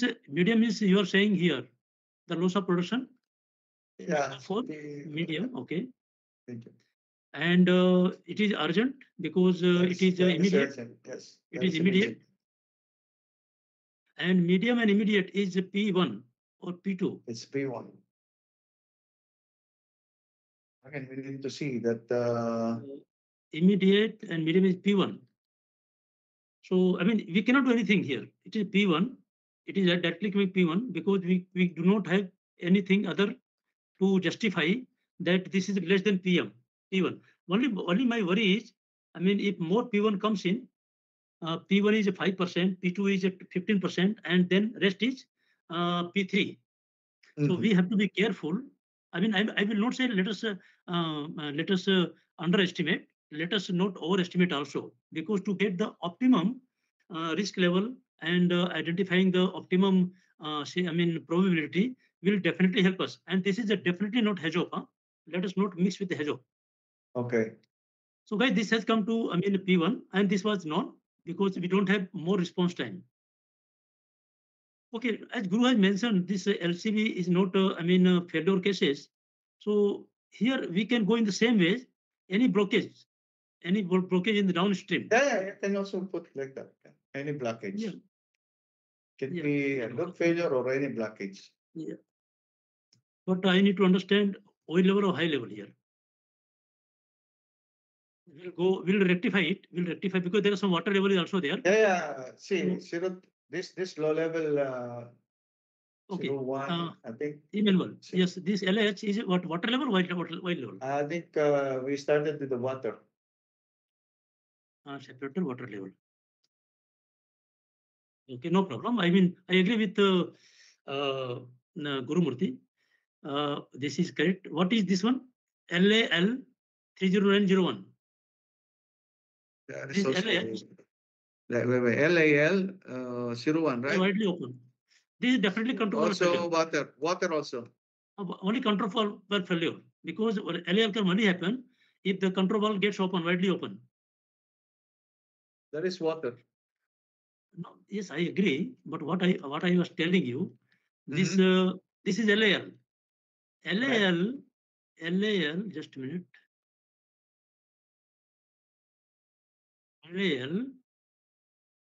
means you are saying here the loss of production. Yeah. For medium, okay. Medium. And it is urgent because it is immediate. Yes. It is immediate. And medium and immediate is P1 or P2. It's P1. Again, we need to see that immediate and medium is P1. So, I mean, we cannot do anything here. It is P1. It is directly P1 because we do not have anything other to justify that this is less than P1. Only my worry is, I mean, if more P1 comes in, P1 is 5%, P2 is at 15%, and then rest is P3. So we have to be careful. I mean, I will not say let us underestimate. Let us not overestimate also, because to get the optimum risk level and identifying the optimum probability will definitely help us. And this is definitely not hedgehog. Huh? Let us not mix with the hedgehog. Okay. So guys, this has come to P1, and this was known because we don't have more response time. Okay, as Guru has mentioned, this LCB is not, failure cases. So here we can go in the same way. Any blockage in the downstream. Yeah, you can also put like that. Any blockage. Yeah. Can be a load failure or any blockage. Yeah. But I need to understand oil level or high level here. We'll rectify it. We'll rectify because there is some water level is also there. Yeah. See, this low level. Okay. 01, I think. Level. Yes, this LH is what water level, oil level. I think we started with the water. Separator water level. Okay, no problem. I mean, I agree with Guru Murthy. This is correct. What is this one? LAL 30901. This is LAL 01, right? Widely open. This is definitely control. Also water also. Only control for failure, because LAL can only happen if the control valve gets open, widely open. That is water. No, yes, I agree. But what I was telling you, this this is LAL. LAL, just a minute. LAL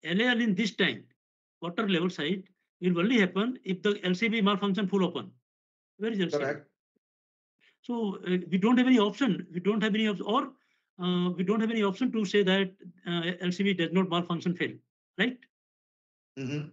in this tank, water level side, will only happen if the LCB malfunction full open. Where is LCB? Correct. So we don't have any option. We don't have any option, or we don't have any option to say that LCB does not malfunction fail, right? Mm-hmm.